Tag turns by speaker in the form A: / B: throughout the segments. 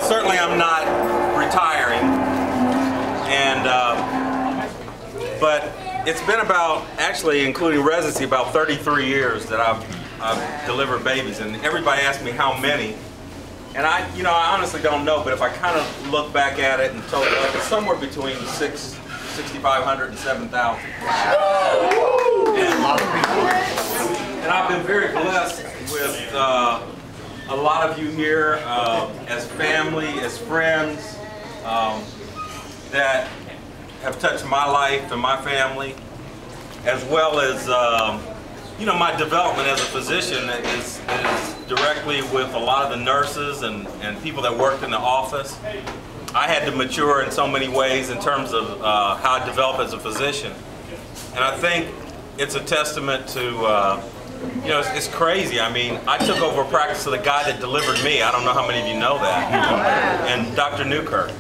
A: Certainly I'm not retiring, but it's been about, actually including residency, about 33 years that I've delivered babies, and everybody asks me how many, and I honestly don't know, but if I kind of look back at it and total, like it's somewhere between 6,500 and 7,000. And I've been very blessed with a lot of you here as family, as friends, that have touched my life and my family, as well as my development as a physician is directly with a lot of the nurses and people that worked in the office. I had to mature in so many ways in terms of how I developed as a physician, and I think it's a testament to it's crazy. I mean, I took over practice of the guy that delivered me. I don't know how many of you know that. And Dr. Newkirk.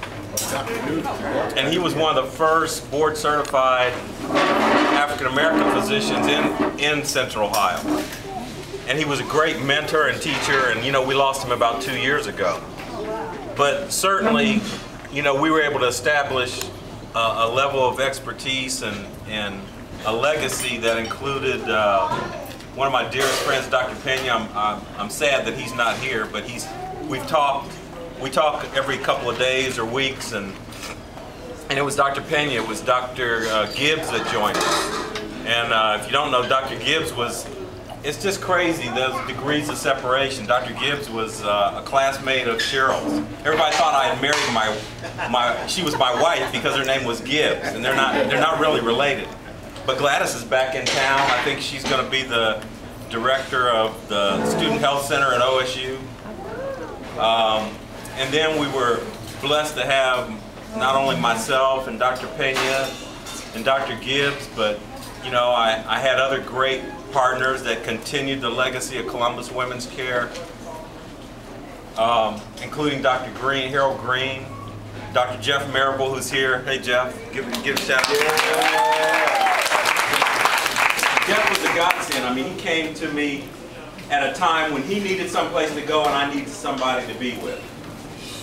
A: And he was one of the first board-certified African-American physicians in Central Ohio. And he was a great mentor and teacher, and we lost him about 2 years ago. But certainly, we were able to establish a level of expertise and a legacy that included one of my dearest friends, Dr. Pena. I'm sad that he's not here, but we talk every couple of days or weeks, and it was Dr. Pena, it was Dr. Gibbs that joined us. And if you don't know, Dr. Gibbs it's just crazy, those degrees of separation. Dr. Gibbs was a classmate of Cheryl's. Everybody thought I had married she was my wife because her name was Gibbs, and they're not really related. But Gladys is back in town. I think she's going to be the director of the Student Health Center at OSU. And then we were blessed to have not only myself and Dr. Pena and Dr. Gibbs, but I had other great partners that continued the legacy of Columbus Women's Care, including Dr. Green, Harold Green, Dr. Jeff Marable, who's here. Hey Jeff, give a shout out. Yeah. Jeff was a godsend. I mean, he came to me at a time when he needed someplace to go and I needed somebody to be with.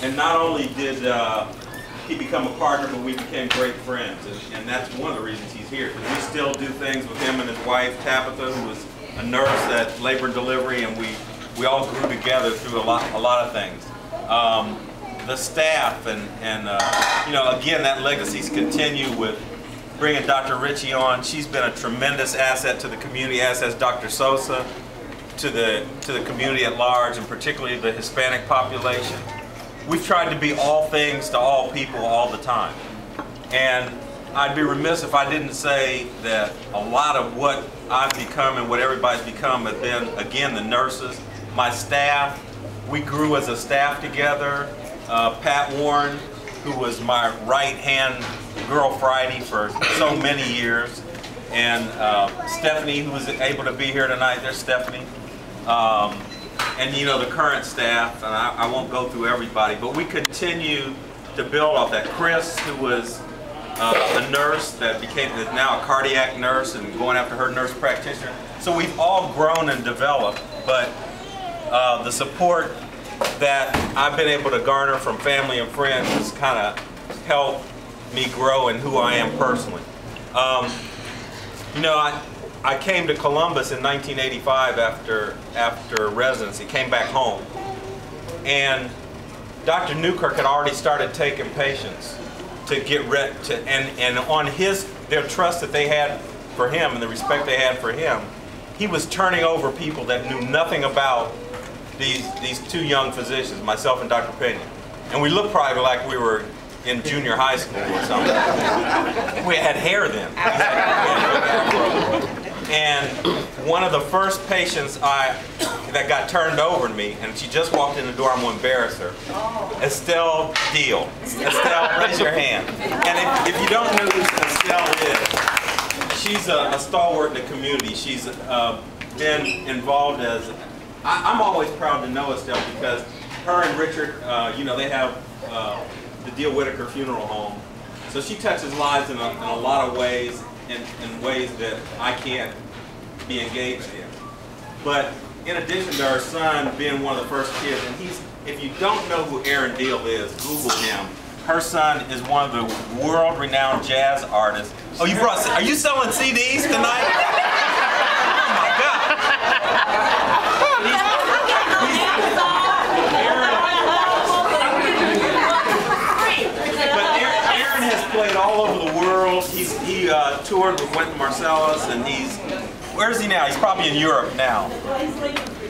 A: And not only did he become a partner, but we became great friends. And that's one of the reasons he's here, because we still do things with him and his wife, Tabitha, who was a nurse at labor and delivery, and we all grew together through a lot of things. The staff and again, that legacy's continue with bringing Dr. Ritchie on. She's been a tremendous asset to the community, as has Dr. Sosa, to the community at large, and particularly the Hispanic population. We've tried to be all things to all people all the time. And I'd be remiss if I didn't say that a lot of what I've become and what everybody's become have been, again, the nurses, my staff. We grew as a staff together. Pat Warren, who was my right-hand girl Friday for so many years, and Stephanie, who was able to be here tonight. There's Stephanie. And the current staff, and I won't go through everybody, but we continue to build off that. Chris, who was a nurse that is now a cardiac nurse and going after her nurse practitioner. So we've all grown and developed, but the support that I've been able to garner from family and friends has kind of helped me grow in who I am personally. I came to Columbus in 1985 after residency, came back home, and Dr. Newkirk had already started taking patients to get ready and on their trust that they had for him and the respect they had for him, he was turning over people that knew nothing about these two young physicians, myself and Dr. Pena. And we looked probably like we were in junior high school or something. We had hair then. And one of the first patients that got turned over to me, and she just walked in the door, I'm going to embarrass her. Estelle Deal. Estelle, raise your hand. And if you don't know who Estelle is, she's a stalwart in the community. She's been involved as, I'm always proud to know Estelle because her and Richard, they have the Deal Whitaker Funeral Home. So she touches lives in a lot of ways, in ways that I can't be engaged in. But in addition to her son being one of the first kids, and If you don't know who Erin Deal is, Google him. Her son is one of the world-renowned jazz artists. Oh, you brought? Are you selling CDs tonight? Oh my God! But Erin has played all over the world. He toured with Wynton Marsalis, and where is he now? He's probably in Europe now.
B: Well, he's leaving for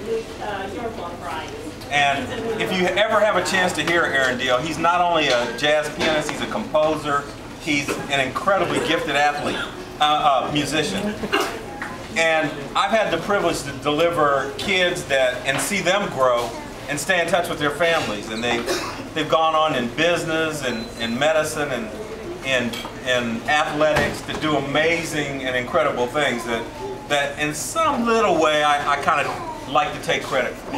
B: Europe on Friday.
A: And if you ever have a chance to hear Erin Deal, he's not only a jazz pianist, he's a composer, he's an incredibly gifted athlete, musician. And I've had the privilege to deliver kids and see them grow and stay in touch with their families. And they've gone on in business and in medicine and in athletics to do amazing and incredible things that in some little way I kind of like to take credit for.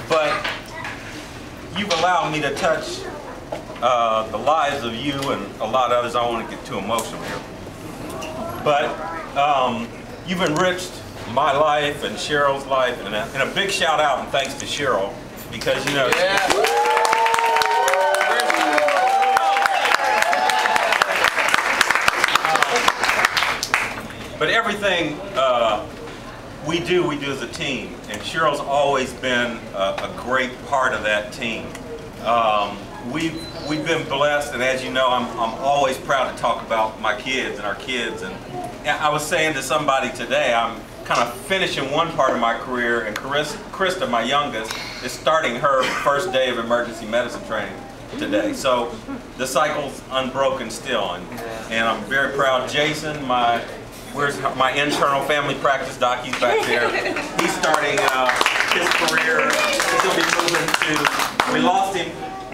A: But you've allowed me to touch the lives of you and a lot of others. I don't want to get too emotional here. But you've enriched my life and Cheryl's life, and a big shout out and thanks to Cheryl, because you know. Yeah. But everything we do as a team, and Cheryl's always been a great part of that team. We've been blessed, and as you know, I'm always proud to talk about my kids and our kids. And I was saying to somebody today, I'm kind of finishing one part of my career, and Krista, my youngest, is starting her first day of emergency medicine training today. So the cycle's unbroken still, and I'm very proud. Jason, where's my internal family practice doc? He's back there. He's starting his career. He's going to be moving we lost him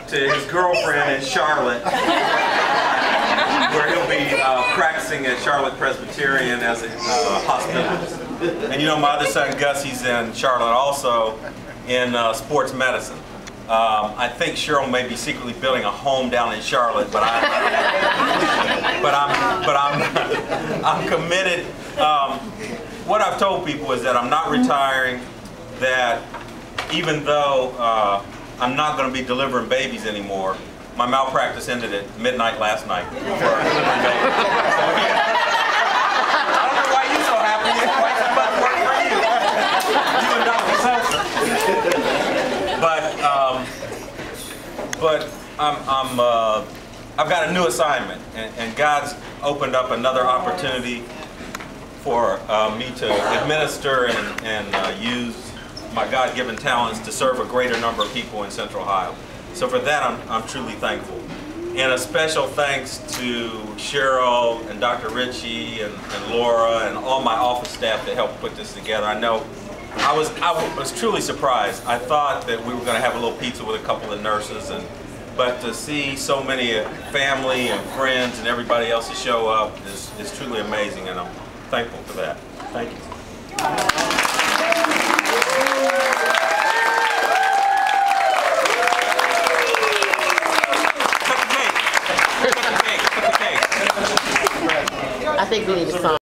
A: to his girlfriend in Charlotte, where he'll be practicing at Charlotte Presbyterian as a hospitalist. And you know, my other son, Gus, he's in Charlotte also in sports medicine. I think Cheryl may be secretly building a home down in Charlotte, but I'm committed. What I've told people is that I'm not retiring, that even though I'm not going to be delivering babies anymore, my malpractice ended at midnight last night for delivering babies. So, yeah. I don't know why you're so happy. It's quite so much work for you. You and Dr. Sosa. But I've got a new assignment, and God's opened up another opportunity for me to administer and use my God-given talents to serve a greater number of people in Central Ohio. So for that, I'm truly thankful. And a special thanks to Cheryl and Dr. Ritchie and Laura and all my office staff that helped put this together. I know I was truly surprised. I thought that we were going to have a little pizza with a couple of nurses, but to see so many family and friends and everybody else to show up is truly amazing, and I'm thankful for that. Thank you.